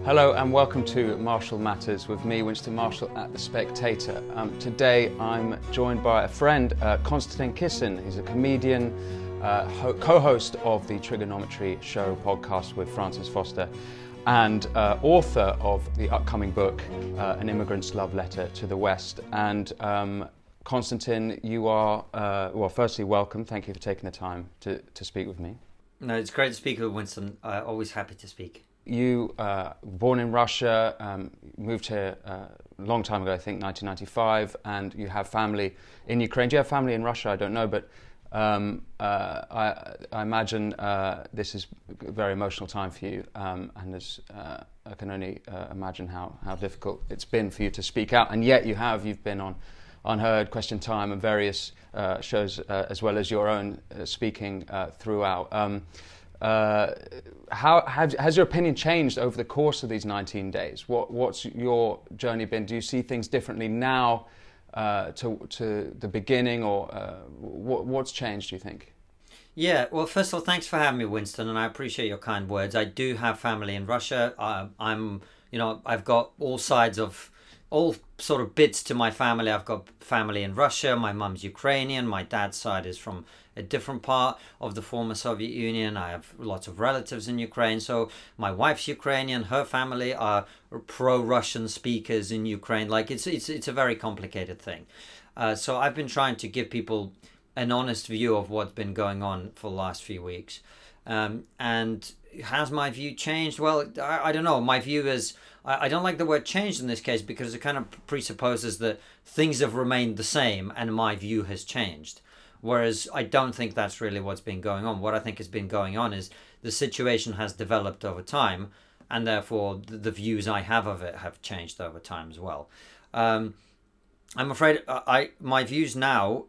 Hello and welcome to Marshall Matters with me, Winston Marshall at The Spectator. Today I'm joined by a friend, Konstantin Kisin. He's a comedian, co-host of the Trigonometry Show podcast with Francis Foster and author of the upcoming book, An Immigrant's Love Letter to the West. And Konstantin, you are, well, firstly, welcome. Thank you for taking the time to speak with me. No, it's great to speak with Winston. Always happy to speak. You were born in Russia, moved here a long time ago, I think 1995, and you have family in Ukraine. Do you have family in Russia? I don't know, but I imagine this is a very emotional time for you, and I can only imagine how difficult it's been for you to speak out, and yet you've been on Unheard, Question Time, and various shows, as well as your own speaking throughout. How has your opinion changed over the course of these 19 days? What's your journey been? Do you see things differently now to the beginning, or what's changed, do you think? Yeah, well, first of all, thanks for having me, Winston, and I appreciate your kind words. I do have family in Russia. I've got all sort of bits to my family. I've got family in Russia. My mum's Ukrainian. My dad's side is from a different part of the former Soviet Union. I have lots of relatives in Ukraine. So my wife's Ukrainian. Her family are pro-Russian speakers in Ukraine. Like it's a very complicated thing. So I've been trying to give people an honest view of what's been going on for the last few weeks. And has my view changed? Well, I don't know. My view is, I don't like the word changed in this case because it kind of presupposes that things have remained the same and my view has changed. Whereas I don't think that's really what's been going on. What I think has been going on is the situation has developed over time, and therefore the views I have of it have changed over time as well. I'm afraid my views now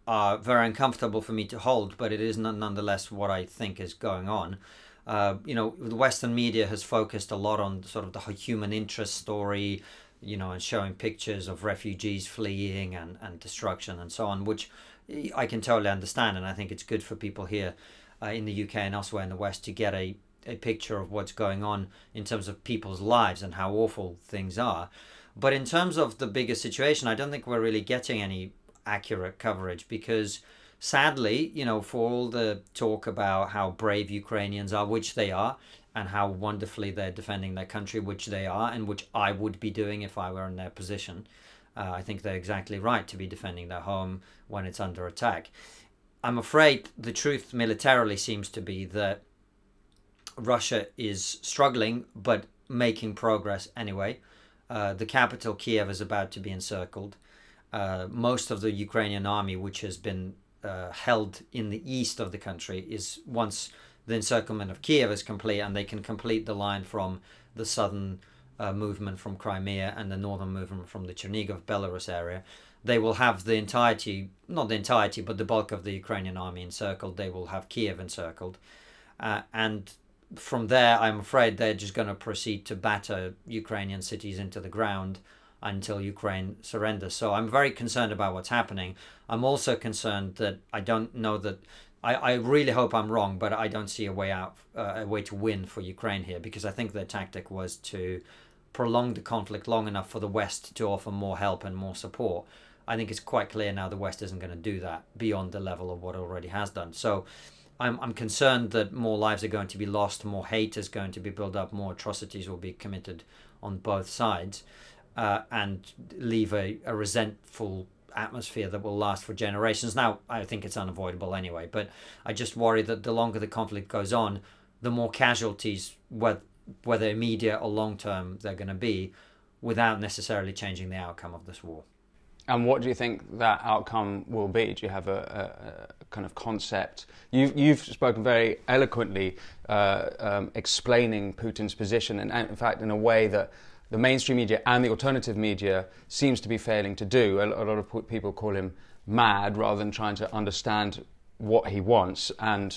are very uncomfortable for me to hold, but it is nonetheless what I think is going on. The Western media has focused a lot on sort of the human interest story, and showing pictures of refugees fleeing and destruction and so on, which I can totally understand. And I think it's good for people here in the UK and elsewhere in the West to get a picture of what's going on in terms of people's lives and how awful things are. But in terms of the bigger situation, I don't think we're really getting any accurate coverage because sadly, for all the talk about how brave Ukrainians are, which they are, and how wonderfully they're defending their country, which they are, and which I would be doing if I were in their position. I think they're exactly right to be defending their home when it's under attack. I'm afraid the truth militarily seems to be that Russia is struggling, but making progress anyway. The capital, Kiev, is about to be encircled. Most of the Ukrainian army, which has been held in the east of the country, is once the encirclement of Kiev is complete and they can complete the line from the southern movement from Crimea and the northern movement from the Chernigov, Belarus area, they will have the entirety, not the entirety, but the bulk of the Ukrainian army encircled. They will have Kiev encircled. And from there, I'm afraid they're just going to proceed to batter Ukrainian cities into the ground until Ukraine surrenders. So I'm very concerned about what's happening. I'm also concerned that I don't know that, I really hope I'm wrong, but I don't see a way out, a way to win for Ukraine here, because I think their tactic was to prolong the conflict long enough for the West to offer more help and more support. I think it's quite clear now the West isn't going to do that beyond the level of what it already has done. So I'm concerned that more lives are going to be lost, more hate is going to be built up, more atrocities will be committed on both sides. And leave a resentful atmosphere that will last for generations. Now, I think it's unavoidable anyway, but I just worry that the longer the conflict goes on, the more casualties, whether immediate or long-term, they're going to be, without necessarily changing the outcome of this war. And what do you think that outcome will be? Do you have a kind of concept? You've spoken very eloquently explaining Putin's position, and in fact in a way that the mainstream media and the alternative media seems to be failing to do. A lot of people call him mad rather than trying to understand what he wants. And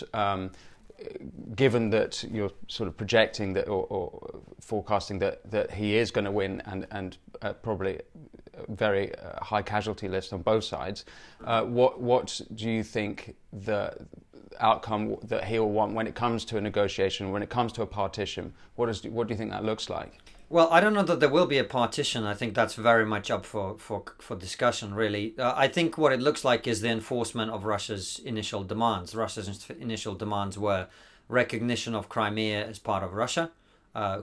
given that you're sort of projecting that or forecasting that he is going to win and probably a very high casualty list on both sides, what do you think outcome that he'll want when it comes to a negotiation, when it comes to a partition? What do you think that looks like? Well, I don't know that there will be a partition. I think that's very much up for discussion, really. I think what it looks like is the enforcement of Russia's initial demands. Russia's initial demands were recognition of Crimea as part of Russia,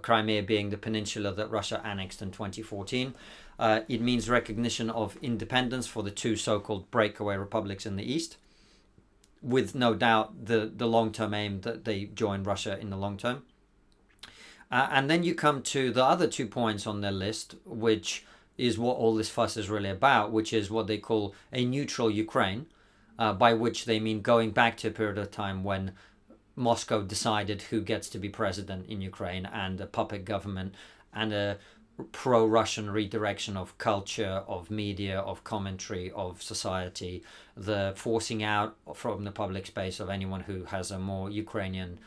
Crimea being the peninsula that Russia annexed in 2014. It means recognition of independence for the two so-called breakaway republics in the east, with no doubt the long-term aim that they join Russia in the long term. And then you come to the other 2 points on their list, which is what all this fuss is really about, which is what they call a neutral Ukraine, by which they mean going back to a period of time when Moscow decided who gets to be president in Ukraine, and a puppet government and a pro-Russian redirection of culture, of media, of commentary, of society, the forcing out from the public space of anyone who has a more Ukrainian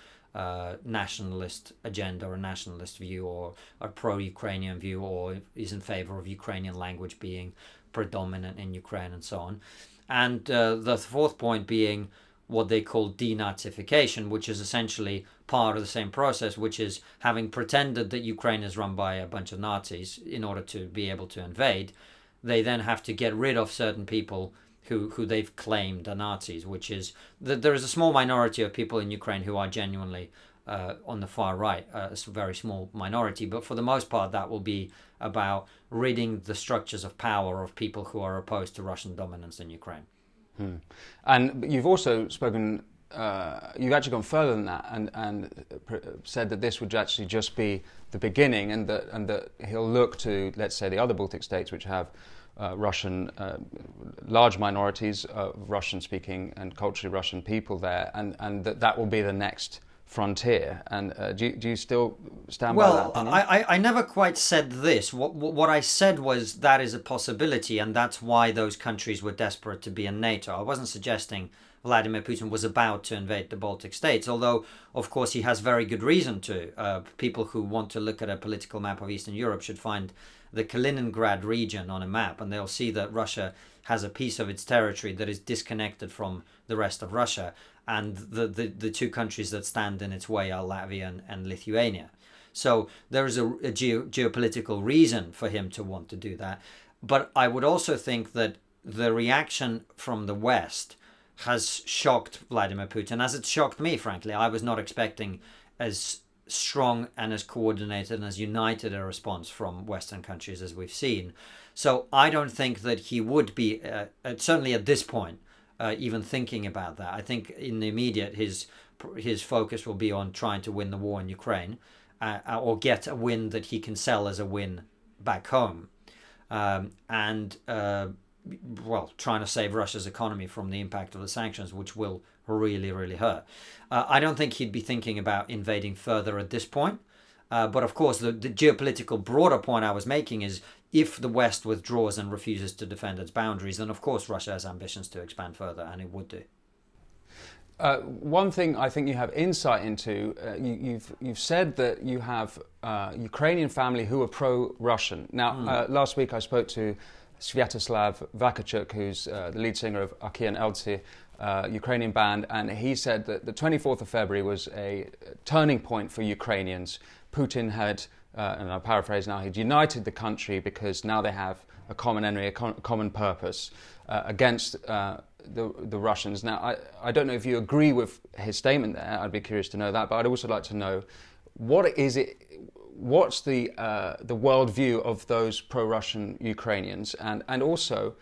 nationalist agenda or nationalist view, or a pro-Ukrainian view, or is in favor of Ukrainian language being predominant in Ukraine, and so on. And the fourth point being what they call denazification, which is essentially part of the same process, which is having pretended that Ukraine is run by a bunch of Nazis in order to be able to invade, they then have to get rid of certain people who they've claimed are Nazis, which is that there is a small minority of people in Ukraine who are genuinely on the far right, a very small minority, but for the most part that will be about ridding the structures of power of people who are opposed to Russian dominance in Ukraine. And you've also spoken, you've actually gone further than that, and said that this would actually just be the beginning, and that he'll look to, let's say, the other Baltic states, which have Russian, large minorities of Russian-speaking and culturally Russian people there, and that will be the next frontier. And do you still stand by that opinion? Well, I never quite said this. What I said was that is a possibility, and that's why those countries were desperate to be in NATO. I wasn't suggesting Vladimir Putin was about to invade the Baltic states, although, of course, he has very good reason to. People who want to look at a political map of Eastern Europe should find the Kaliningrad region on a map, and they'll see that Russia has a piece of its territory that is disconnected from the rest of Russia, and the two countries that stand in its way are Latvia and Lithuania. So there is a geopolitical reason for him to want to do that. But I would also think that the reaction from the West has shocked Vladimir Putin, as it shocked me, frankly. I was not expecting as strong and as coordinated and as united a response from Western countries as we've seen. So I don't think that he would be, certainly at this point, even thinking about that. I think in the immediate, his focus will be on trying to win the war in Ukraine, or get a win that he can sell as a win back home, and trying to save Russia's economy from the impact of the sanctions, which will really, really hurt. I don't think he'd be thinking about invading further at this point. But of course, the geopolitical broader point I was making is, if the West withdraws and refuses to defend its boundaries, then of course Russia has ambitions to expand further, and it would do. One thing I think you have insight into, you've said that you have Ukrainian family who are pro-Russian. Now, last week I spoke to Sviatoslav Vakarchuk, who's the lead singer of Aki and Eltsi, Ukrainian band, and he said that the 24th of February was a turning point for Ukrainians. Putin had, and I'll paraphrase now, he'd united the country because now they have a common enemy, a common purpose against the Russians. Now, I don't know if you agree with his statement there. I'd be curious to know that, but I'd also like to know, what's the worldview of those pro-Russian Ukrainians, and also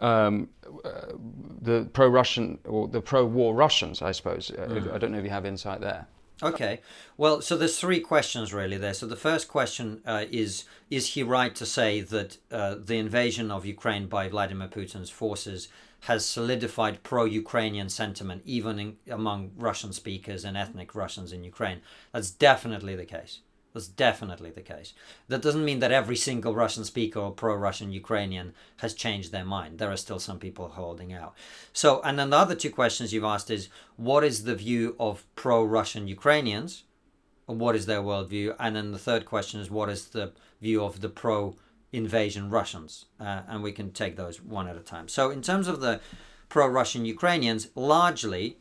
the pro-Russian or the pro-war Russians, I suppose. I don't know if you have insight there. Okay. Well, so there's three questions really there. So the first question is he right to say that the invasion of Ukraine by Vladimir Putin's forces has solidified pro-Ukrainian sentiment even among Russian speakers and ethnic Russians in Ukraine? That's definitely the case. That's definitely the case. That doesn't mean that every single Russian speaker or pro-Russian Ukrainian has changed their mind. There are still some people holding out. So, and then the other two questions you've asked is, what is the view of pro-Russian Ukrainians? And what is their worldview? And then the third question is, what is the view of the pro-invasion Russians? And we can take those one at a time. So in terms of the pro-Russian Ukrainians, largely,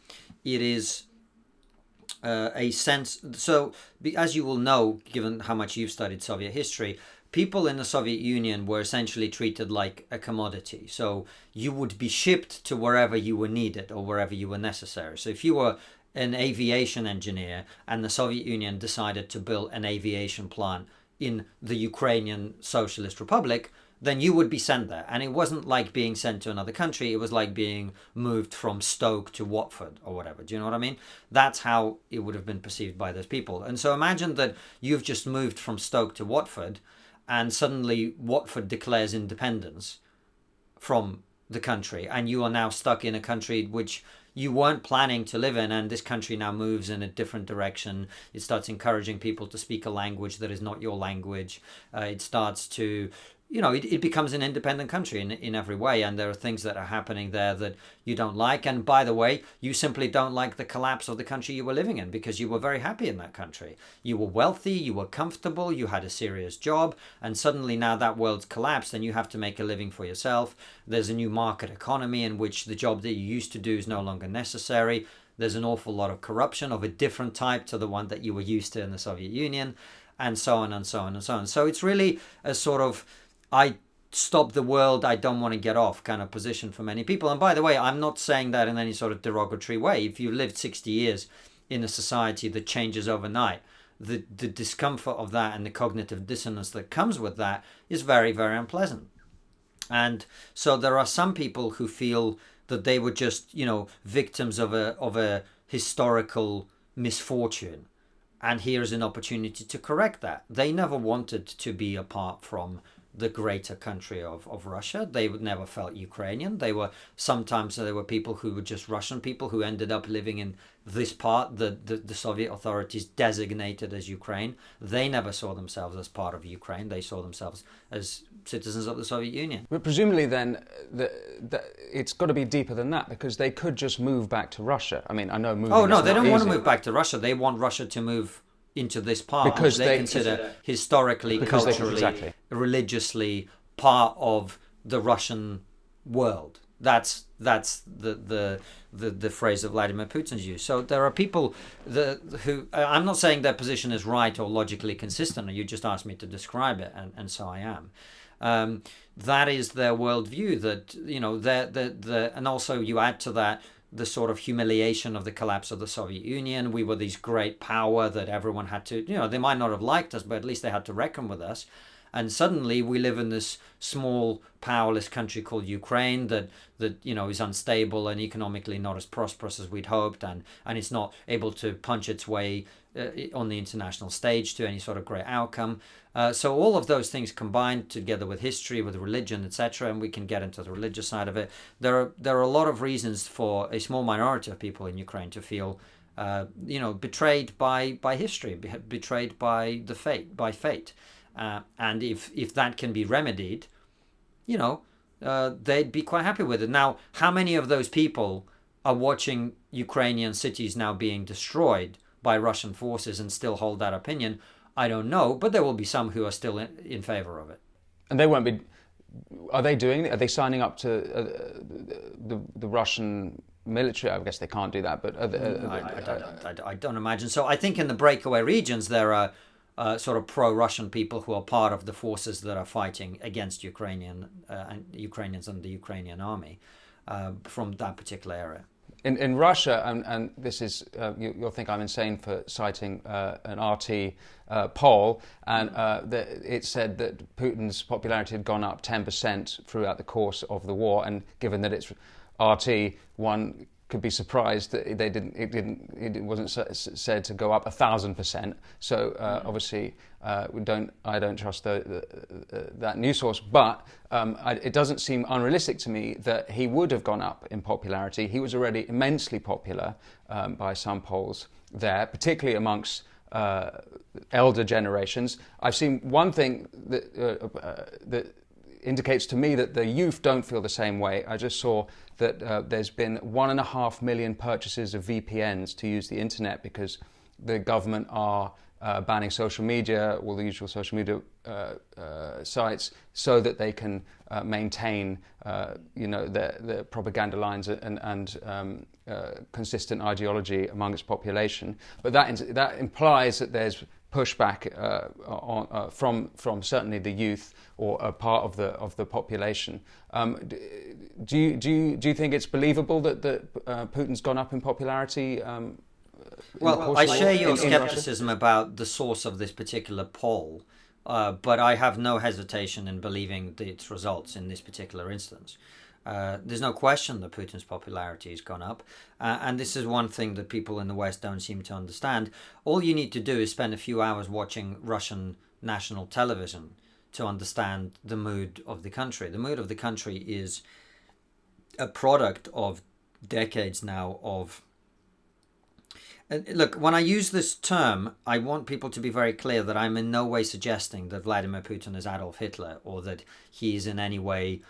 it is a sense. So, as you will know, given how much you've studied Soviet history, people in the Soviet Union were essentially treated like a commodity. So you would be shipped to wherever you were needed or wherever you were necessary. So if you were an aviation engineer and the Soviet Union decided to build an aviation plant in the Ukrainian Socialist Republic, then you would be sent there. And it wasn't like being sent to another country. It was like being moved from Stoke to Watford or whatever. Do you know what I mean? That's how it would have been perceived by those people. And so imagine that you've just moved from Stoke to Watford, and suddenly Watford declares independence from the country, and you are now stuck in a country which you weren't planning to live in, and this country now moves in a different direction. It starts encouraging people to speak a language that is not your language. It starts to, it becomes an independent country in every way, and there are things that are happening there that you don't like. And by the way, you simply don't like the collapse of the country you were living in, because you were very happy in that country. You were wealthy, you were comfortable, you had a serious job, and suddenly now that world's collapsed and you have to make a living for yourself. There's a new market economy in which the job that you used to do is no longer necessary. There's an awful lot of corruption of a different type to the one that you were used to in the Soviet Union, and so on and so on and so on. So it's really a sort of, I stop the world, I don't want to get off kind of position for many people. And by the way, I'm not saying that in any sort of derogatory way. If you lived 60 years in a society that changes overnight, the discomfort of that and the cognitive dissonance that comes with that is very, very unpleasant. And so there are some people who feel that they were just, victims of a historical misfortune. And here's an opportunity to correct that. They never wanted to be apart from the greater country of Russia. They never felt Ukrainian. Sometimes there were people who were just Russian people who ended up living in this part that the Soviet authorities designated as Ukraine. They never saw themselves as part of Ukraine. They saw themselves as citizens of the Soviet Union. But presumably then, it's got to be deeper than that, because they could just move back to Russia. I mean, I know moving. Oh no, they don't want to move back to Russia. They want Russia to move into this part, because they consider historically, culturally, religiously part of the Russian world. That's the phrase that Vladimir Putin's used. So there are people who, I'm not saying their position is right or logically consistent. You just asked me to describe it, and so I am. That is their worldview. And also you add to that the sort of humiliation of the collapse of the Soviet Union. We were this great power that everyone had to, they might not have liked us, but at least they had to reckon with us. And suddenly we live in this small, powerless country called Ukraine that is unstable and economically not as prosperous as we'd hoped, and it's not able to punch its way on the international stage to any sort of great outcome. So all of those things combined together with history, with religion, etc., and we can get into the religious side of it. There are a lot of reasons for a small minority of people in Ukraine to feel, betrayed by history, betrayed by fate. And if that can be remedied, they'd be quite happy with it. Now, how many of those people are watching Ukrainian cities now being destroyed by Russian forces and still hold that opinion? I don't know, but there will be some who are still in favor of it. And they won't be. Are they doing it? Are they signing up to the Russian military? I guess they can't do that, but I don't imagine so. I think in the breakaway regions there are sort of pro-Russian people who are part of the forces that are fighting against Ukrainians and the Ukrainian army from that particular area. In Russia, and this is, you'll think I'm insane for citing an RT poll, and it said that Putin's popularity had gone up 10% throughout the course of the war, and given that it's RT, one could be surprised that it wasn't said to go up 1,000%. So obviously, I don't trust that news source. But it doesn't seem unrealistic to me that he would have gone up in popularity. He was already immensely popular by some polls there, particularly amongst elder generations. I've seen one thing that indicates to me that the youth don't feel the same way. I just saw that there's been 1.5 million purchases of VPNs to use the internet because the government are banning social media, all the usual social media sites, so that they can maintain, their propaganda lines and consistent ideology among its population. But that implies that there's pushback from certainly the youth or a part of the population. Do you think it's believable that Putin's gone up in popularity? Well, I share your skepticism about the source of this particular poll, but I have no hesitation in believing its results in this particular instance. There's no question that Putin's popularity has gone up, and this is one thing that people in the West don't seem to understand. All you need to do is spend a few hours watching Russian national television to understand the mood of the country. The mood of the country is a product of decades now of... Look, when I use this term, I want people to be very clear that I'm in no way suggesting that Vladimir Putin is Adolf Hitler or that he's in any way,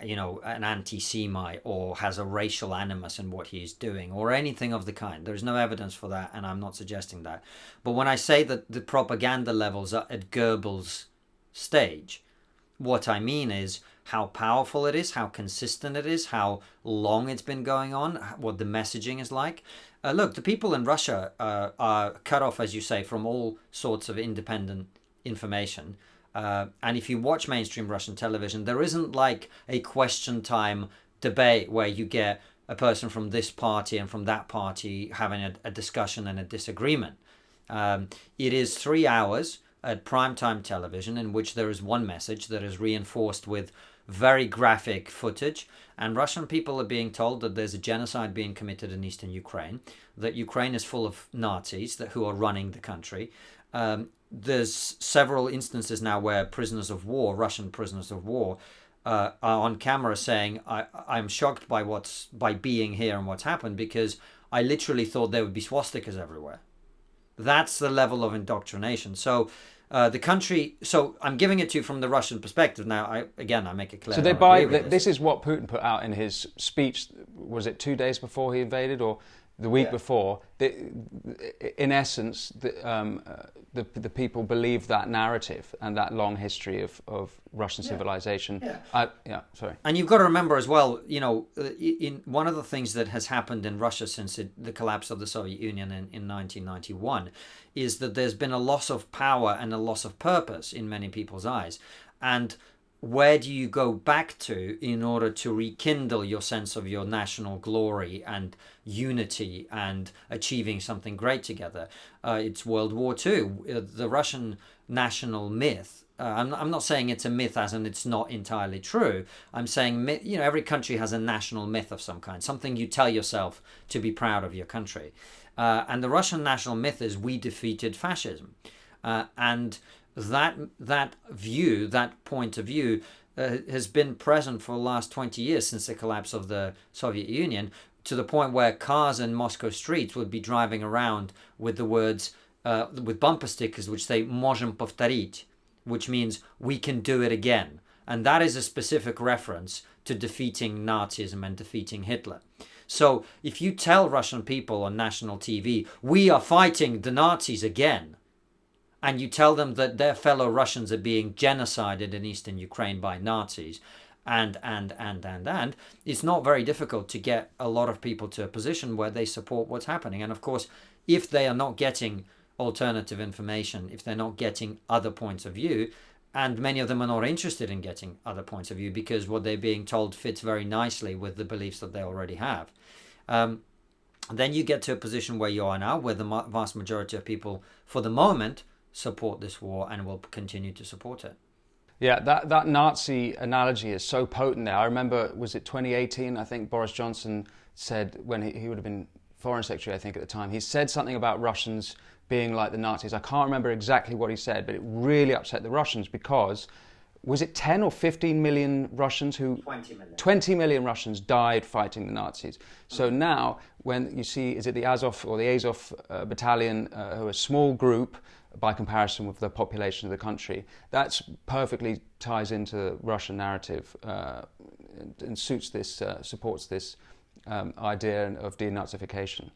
you know, an anti-Semite or has a racial animus in what he's doing or anything of the kind. There's no evidence for that, and I'm not suggesting that. But when I say that the propaganda levels are at Goebbels' stage, what I mean is how powerful it is, how consistent it is, how long it's been going on, what the messaging is like. Look, the people in Russia are cut off, as you say, from all sorts of independent information. And if you watch mainstream Russian television, there isn't like a question time debate where you get a person from this party and from that party having a discussion and a disagreement. It is 3 hours at primetime television in which there is one message that is reinforced with very graphic footage, and Russian people are being told that there's a genocide being committed in eastern Ukraine, that Ukraine is full of Nazis who are running the country. There's several instances now where prisoners of war, Russian prisoners of war, are on camera saying, I'm shocked by being here and what's happened because I literally thought there would be swastikas everywhere. That's the level of indoctrination. So the country, so I'm giving it to you from the Russian perspective. Now, I make it clear. So they buy, this is what Putin put out in his speech, was it 2 days before he invaded or the week before? In essence, the people believe that narrative and that long history of Russian civilization. Sorry. And you've got to remember as well, you know, in one of the things that has happened in Russia since the collapse of the Soviet Union in 1991 is that there's been a loss of power and a loss of purpose in many people's eyes. And where do you go back to in order to rekindle your sense of your national glory and unity and achieving something great together? It's World War II. The Russian national myth, I'm not saying it's a myth as in it's not entirely true. I'm saying, you know, every country has a national myth of some kind, something you tell yourself to be proud of your country. And the Russian national myth is we defeated fascism. And that view, that point of view, has been present for the last 20 years since the collapse of the Soviet Union, to the point where cars in Moscow streets would be driving around with the words, with bumper stickers which say "Можем повторить," which means we can do it again. And that is a specific reference to defeating Nazism and defeating Hitler. So if you tell Russian people on national TV, we are fighting the Nazis again, and you tell them that their fellow Russians are being genocided in eastern Ukraine by Nazis, and, it's not very difficult to get a lot of people to a position where they support what's happening. And of course, if they are not getting alternative information, if they're not getting other points of view, and many of them are not interested in getting other points of view because what they're being told fits very nicely with the beliefs that they already have, then you get to a position where you are now, where the vast majority of people, for the moment, support this war and will continue to support it. Yeah, that Nazi analogy is so potent there. I remember, was it 2018? I think Boris Johnson said, when he would have been Foreign Secretary, I think, at the time, he said something about Russians being like the Nazis. I can't remember exactly what he said, but it really upset the Russians because, was it 10 or 15 million Russians 20 million. 20 million Russians died fighting the Nazis. So now, when you see, is it the Azov or the Azov battalion, who are a small group by comparison with the population of the country, that perfectly ties into the Russian narrative and supports this idea of denazification.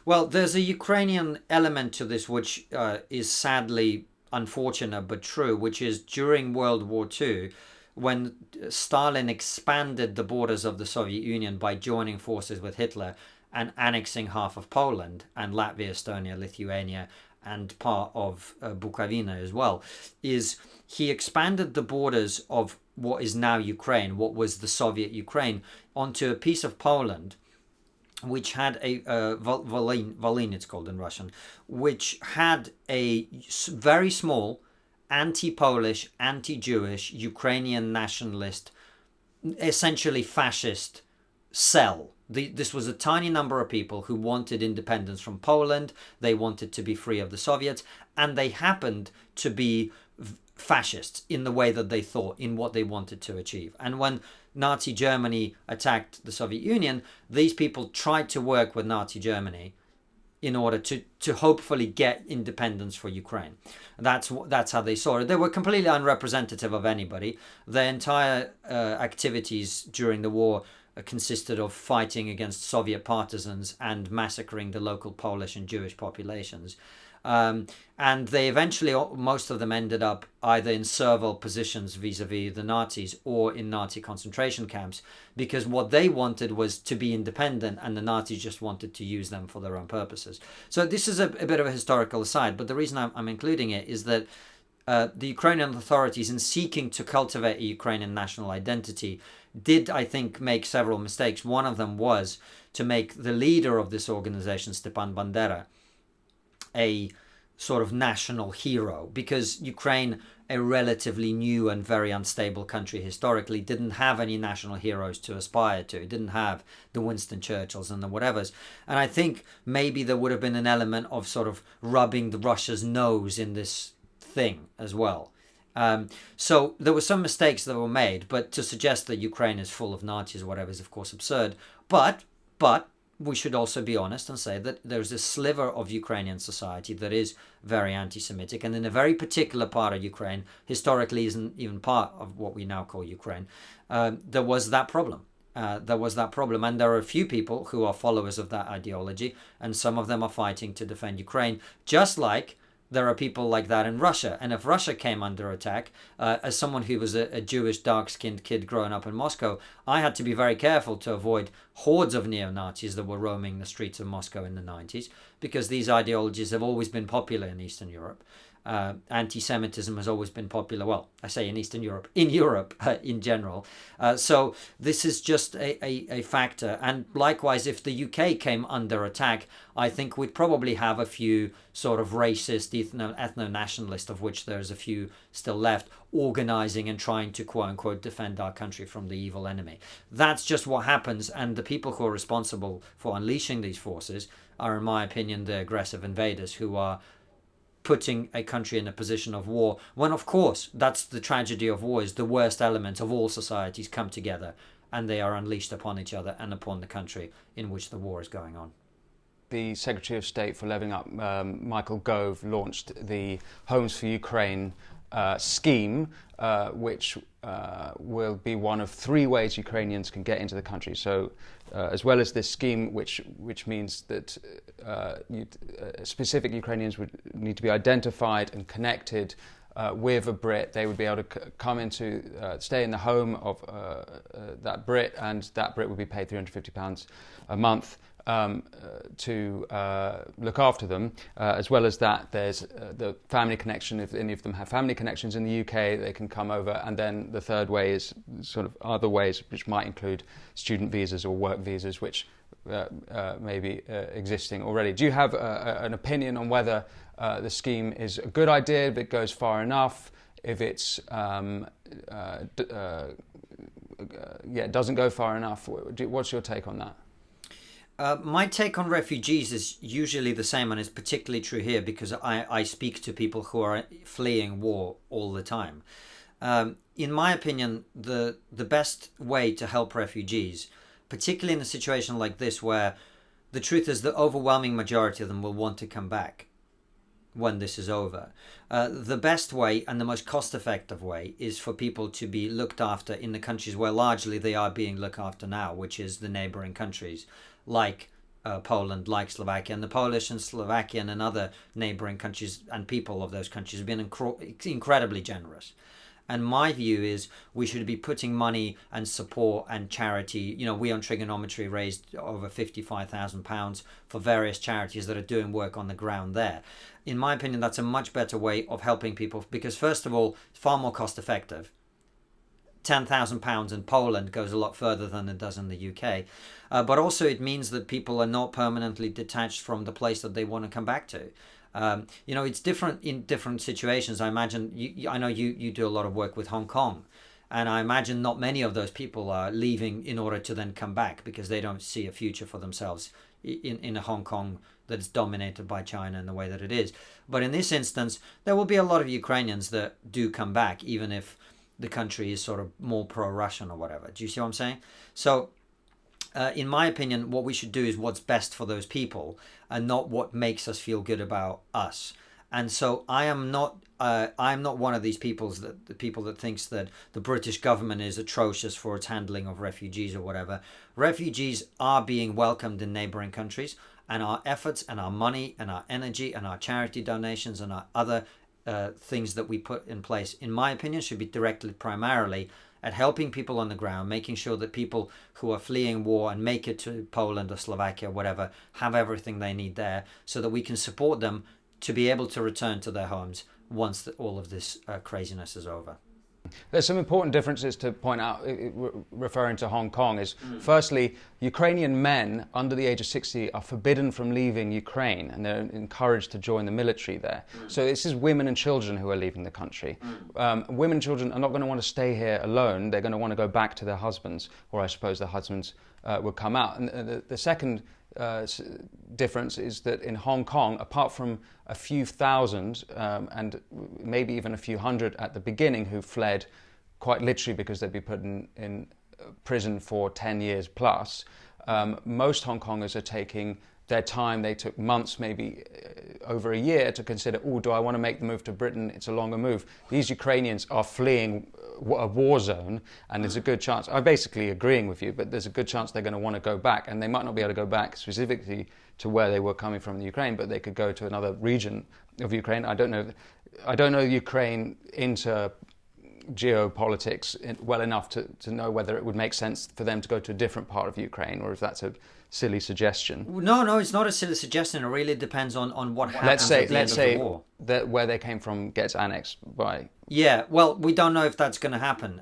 Well, there's a Ukrainian element to this which is sadly unfortunate but true, which is during World War II, when Stalin expanded the borders of the Soviet Union by joining forces with Hitler and annexing half of Poland and Latvia, Estonia, Lithuania, and part of Bukovina as well, is he expanded the borders of what is now Ukraine, what was the Soviet Ukraine, onto a piece of Poland which had a Volyn, it's called in Russian, which had a very small anti-Polish, anti-Jewish, Ukrainian nationalist, essentially fascist cell. This was a tiny number of people who wanted independence from Poland. They wanted to be free of the Soviets, and they happened to be fascists in the way that they thought, in what they wanted to achieve. And when Nazi Germany attacked the Soviet Union, these people tried to work with Nazi Germany in order to hopefully get independence for Ukraine. That's how they saw it. They were completely unrepresentative of anybody. Their entire activities during the war consisted of fighting against Soviet partisans and massacring the local Polish and Jewish populations. And they eventually, most of them ended up either in servile positions vis-a-vis the Nazis or in Nazi concentration camps, because what they wanted was to be independent and the Nazis just wanted to use them for their own purposes. So this is a bit of a historical aside, but the reason I'm including it is that the Ukrainian authorities, in seeking to cultivate a Ukrainian national identity, did, I think, make several mistakes. One of them was to make the leader of this organization, Stepan Bandera, a sort of national hero, because Ukraine, a relatively new and very unstable country historically, didn't have any national heroes to aspire to. It didn't have the Winston Churchills and the whatevers. And I think maybe there would have been an element of sort of rubbing Russia's nose in this thing as well. So there were some mistakes that were made, but to suggest that Ukraine is full of Nazis or whatever is of course absurd. But we should also be honest and say that there's a sliver of Ukrainian society that is very anti-Semitic, and in a very particular part of Ukraine, historically isn't even part of what we now call Ukraine, there was that problem. And there are a few people who are followers of that ideology, and some of them are fighting to defend Ukraine, just like there are people like that in Russia. And if Russia came under attack, as someone who was a Jewish dark-skinned kid growing up in Moscow, I had to be very careful to avoid hordes of neo-Nazis that were roaming the streets of Moscow in the 90s, because these ideologies have always been popular in Eastern Europe. Anti-Semitism has always been popular, well, I say in Eastern Europe, in Europe in general. So this is just a factor. And likewise, if the UK came under attack, I think we'd probably have a few sort of racist, ethno-nationalist, of which there's a few still left, organizing and trying to quote-unquote defend our country from the evil enemy. That's just what happens, and the people who are responsible for unleashing these forces are, in my opinion, the aggressive invaders who are putting a country in a position of war, when of course that's the tragedy of war, is the worst elements of all societies come together and they are unleashed upon each other and upon the country in which the war is going on. The Secretary of State for Living Up, Michael Gove, launched the Homes for Ukraine scheme, which will be one of 3 ways Ukrainians can get into the country. So as well as this scheme, which means that specific Ukrainians would need to be identified and connected with a Brit. They would be able to come into, stay in the home of that Brit, and that Brit would be paid £350 a month to look after them. As well as that, there's the family connection. If any of them have family connections in the UK, they can come over. And then the third way is sort of other ways, which might include student visas or work visas, which may be existing already. Do you have an opinion on whether the scheme is a good idea, if it goes far enough, if it's doesn't go far enough? What's your take on that? My take on refugees is usually the same, and it's particularly true here because I speak to people who are fleeing war all the time. In my opinion, the best way to help refugees, particularly in a situation like this where the truth is the overwhelming majority of them will want to come back when this is over. The best way and the most cost-effective way is for people to be looked after in the countries where largely they are being looked after now, which is the neighbouring countries like Poland, like Slovakia. And the Polish and Slovakian and other neighbouring countries and people of those countries have been incredibly generous. And my view is we should be putting money and support and charity. We on Trigonometry raised over £55,000 for various charities that are doing work on the ground there. In my opinion, that's a much better way of helping people because, first of all, it's far more cost effective. £10,000 in Poland goes a lot further than it does in the UK. But also it means that people are not permanently detached from the place that they want to come back to. It's different in different situations. I imagine, I know you do a lot of work with Hong Kong, and I imagine not many of those people are leaving in order to then come back because they don't see a future for themselves in a Hong Kong that is dominated by China in the way that it is. But in this instance, there will be a lot of Ukrainians that do come back, even if the country is sort of more pro-Russian or whatever. Do you see what I'm saying? So in my opinion, what we should do is what's best for those people and not what makes us feel good about us. And so I'm not one of these people that thinks that the British government is atrocious for its handling of refugees or whatever. Refugees are being welcomed in neighboring countries, and our efforts and our money and our energy and our charity donations and our other things that we put in place, in my opinion, should be directed primarily at helping people on the ground, making sure that people who are fleeing war and make it to Poland or Slovakia, whatever, have everything they need there so that we can support them to be able to return to their homes once all of this craziness is over. There's some important differences to point out, referring to Hong Kong, is firstly, Ukrainian men under the age of 60 are forbidden from leaving Ukraine and they're encouraged to join the military there. So this is women and children who are leaving the country. Women and children are not going to want to stay here alone. They're going to want to go back to their husbands, or I suppose their husbands would come out. And the second difference is that in Hong Kong, apart from a few thousand and maybe even a few hundred at the beginning who fled quite literally because they'd be put in prison for 10 years plus, most Hong Kongers are taking their time. They took months, maybe over a year, to consider, do I want to make the move to Britain? It's a longer move. These Ukrainians are fleeing a war zone, and there's a good chance, I'm basically agreeing with you, but there's a good chance they're going to want to go back, and they might not be able to go back specifically to where they were coming from in Ukraine, but they could go to another region of Ukraine. I don't know Ukraine into geopolitics well enough to know whether it would make sense for them to go to a different part of Ukraine, or if that's a silly suggestion. No, it's not a silly suggestion. It really depends on what happens at the end of the war. That where they came from gets annexed by... Yeah, well, we don't know if that's going to happen.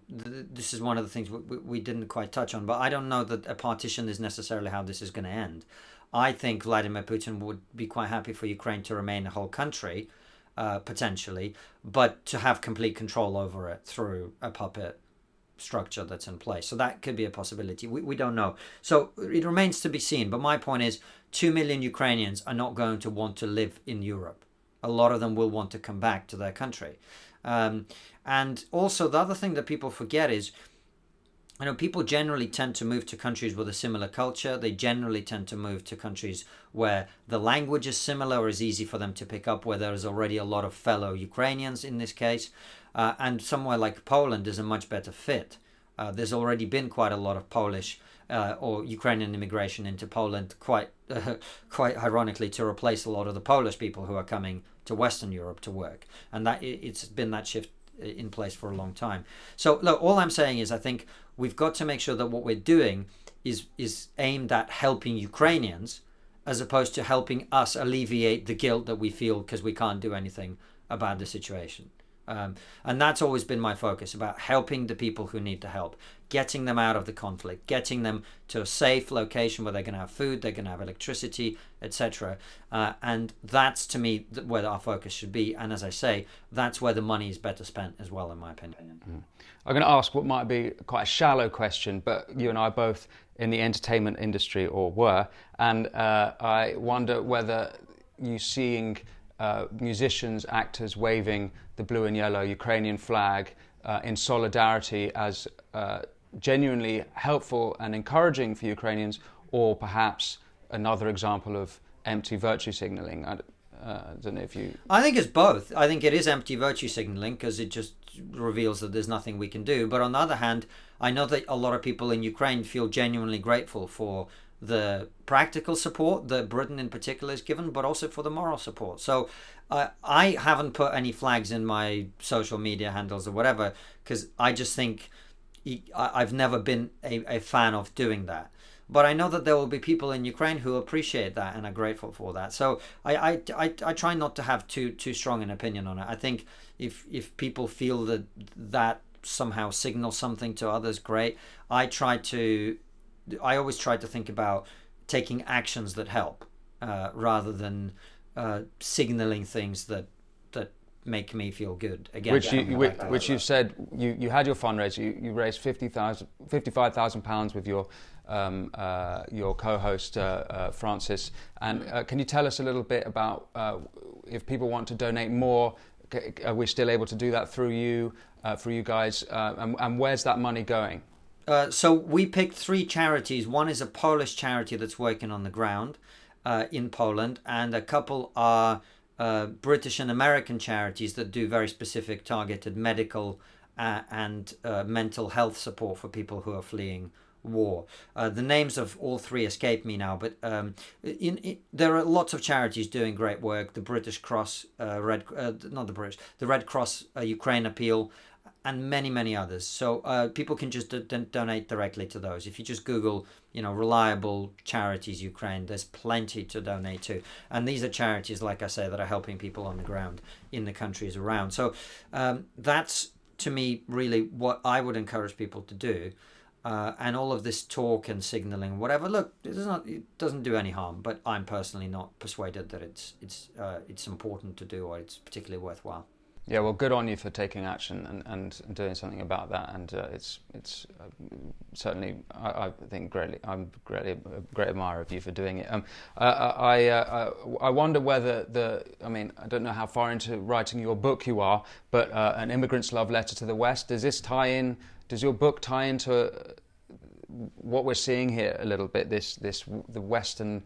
This is one of the things we didn't quite touch on, but I don't know that a partition is necessarily how this is going to end. I think Vladimir Putin would be quite happy for Ukraine to remain a whole country, potentially, but to have complete control over it through a puppet structure that's in place. So that could be a possibility. We don't know. So it remains to be seen. But my point is 2 million Ukrainians are not going to want to live in Europe. A lot of them will want to come back to their country. And also the other thing that people forget is, people generally tend to move to countries with a similar culture. They generally tend to move to countries where the language is similar or is easy for them to pick up, where there is already a lot of fellow Ukrainians in this case. And somewhere like Poland is a much better fit. There's already been quite a lot of Polish or Ukrainian immigration into Poland, quite ironically, to replace a lot of the Polish people who are coming to Western Europe to work. And that it's been that shift in place for a long time. So look, all I'm saying is I think we've got to make sure that what we're doing is aimed at helping Ukrainians as opposed to helping us alleviate the guilt that we feel because we can't do anything about the situation. And that's always been my focus, about helping the people who need the help, getting them out of the conflict, getting them to a safe location where they're going to have food, they're going to have electricity, etc. And that's, to me, where our focus should be. And as I say, that's where the money is better spent as well, in my opinion. I'm going to ask what might be quite a shallow question, but you and I are both in the entertainment industry, or were, and I wonder whether you're seeing musicians, actors waving the blue and yellow Ukrainian flag in solidarity as genuinely helpful and encouraging for Ukrainians, or perhaps another example of empty virtue signalling. I don't know if you... I think it's both. I think it is empty virtue signalling because it just reveals that there's nothing we can do. But on the other hand, I know that a lot of people in Ukraine feel genuinely grateful for the practical support that Britain in particular is given, but also for the moral support. So I haven't put any flags in my social media handles or whatever, because I just think I've never been a fan of doing that. But I know that there will be people in Ukraine who appreciate that and are grateful for that. So I try not to have too strong an opinion on it. I think if people feel that somehow signals something to others, great. I always try to think about taking actions that help, rather than signaling things that make me feel good. Again, which you've said you had your fundraiser. You raised £55,000 with your co-host Francis. And can you tell us a little bit about if people want to donate more? Are we still able to do that through you, for you guys? And where's that money going? So we picked 3 charities. One is a Polish charity that's working on the ground in Poland, and a couple are British and American charities that do very specific targeted medical and mental health support for people who are fleeing war. The names of all 3 escape me now, but there are lots of charities doing great work. The British Cross, the Red Cross Ukraine Appeal, and many others. So people can just donate directly to those. If you just Google, reliable charities Ukraine, there's plenty to donate to. And these are charities, like I say, that are helping people on the ground in the countries around. So that's, to me, really what I would encourage people to do. And all of this talk and signaling, whatever. Look, it doesn't do any harm. But I'm personally not persuaded that it's important to do, or it's particularly worthwhile. Yeah, well, good on you for taking action and doing something about that. And it's certainly, I think I'm a great admirer of you for doing it. I wonder whether I don't know how far into writing your book you are, but An Immigrant's Love Letter to the West, does your book tie into what we're seeing here a little bit, the Western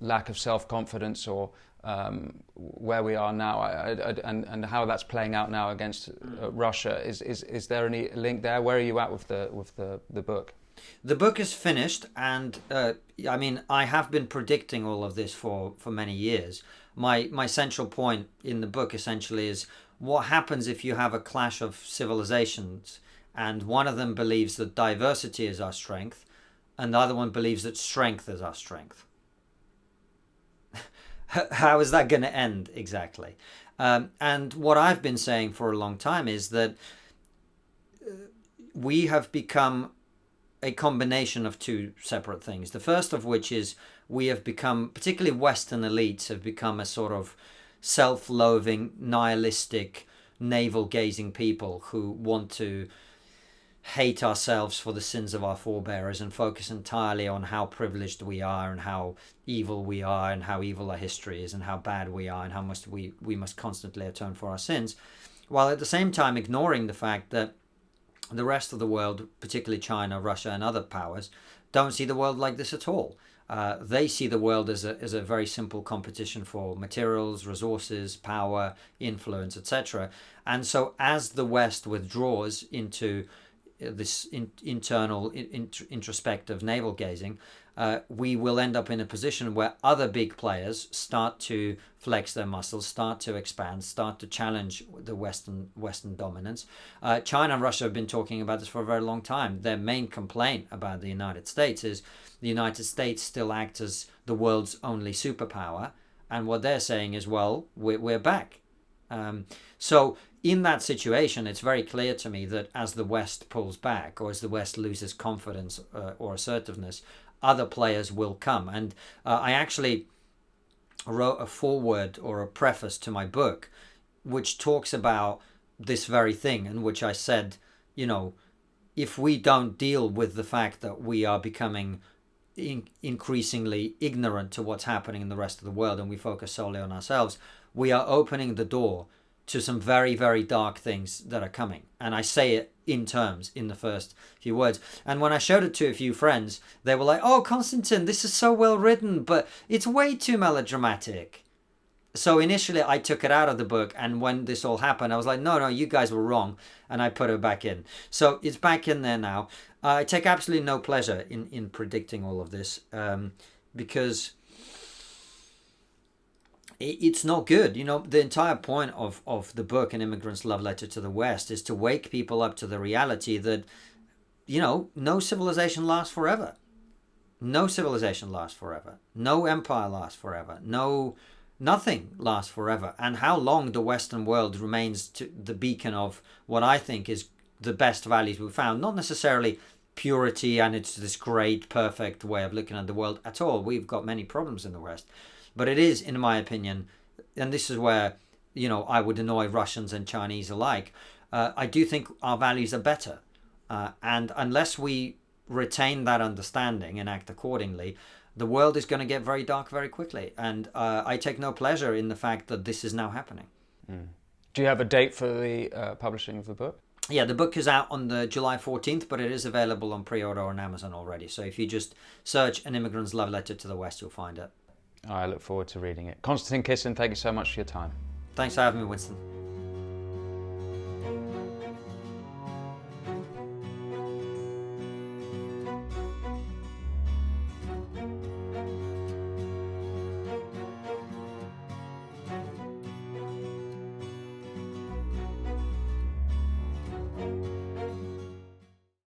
lack of self-confidence, or where we are now, and how that's playing out now against Russia? Is there any link there? Where are you at with the book? The book is finished, and I have been predicting all of this for many years. My central point in the book essentially is what happens if you have a clash of civilizations, and one of them believes that diversity is our strength, and the other one believes that strength is our strength. How is that going to end exactly? And what I've been saying for a long time is that we have become a combination of 2 separate things. The first of which is we have become, particularly Western elites, have become a sort of self-loathing, nihilistic, navel-gazing people who want to hate ourselves for the sins of our forebears and focus entirely on how privileged we are and how evil we are and how evil our history is and how bad we are and how much we must constantly atone for our sins, while at the same time ignoring the fact that the rest of the world, particularly China, Russia and other powers, don't see the world like this at all. They see the world as a very simple competition for materials, resources, power, influence, etc. And so as the West withdraws into this internal introspective navel gazing, we will end up in a position where other big players start to flex their muscles, start to expand, start to challenge the Western dominance. China and Russia have been talking about this for a very long time. Their main complaint about the United States is the United States still acts as the world's only superpower, and what they're saying is, well, we're back. So in that situation, it's very clear to me that as the West pulls back, or as the West loses confidence or assertiveness, other players will come. And I actually wrote a foreword or a preface to my book which talks about this very thing, in which I said, if we don't deal with the fact that we are becoming increasingly ignorant to what's happening in the rest of the world and we focus solely on ourselves, we are opening the door to some very, very dark things that are coming. And I say it in the first few words. And when I showed it to a few friends, they were like, "Oh, Konstantin, this is so well written, but it's way too melodramatic." So initially I took it out of the book, and when this all happened, I was like, no, you guys were wrong, and I put it back in. So it's back in there now. I take absolutely no pleasure in predicting all of this, because it's not good. The entire point of the book, An Immigrant's Love Letter to the West, is to wake people up to the reality that, no civilization lasts forever. No civilization lasts forever. No empire lasts forever. Nothing lasts forever. And how long the Western world remains the beacon of what I think is the best values we've found. Not necessarily purity and it's this great, perfect way of looking at the world at all. We've got many problems in the West. But it is, in my opinion, and this is where, I would annoy Russians and Chinese alike, I do think our values are better. And unless we retain that understanding and act accordingly, the world is going to get very dark very quickly. And I take no pleasure in the fact that this is now happening. Do you have a date for the publishing of the book? Yeah, the book is out on the July 14th, but it is available on pre-order on Amazon already. So if you just search An Immigrant's Love Letter to the West, you'll find it. I look forward to reading it. Konstantin Kisin, thank you so much for your time. Thanks for having me, Winston.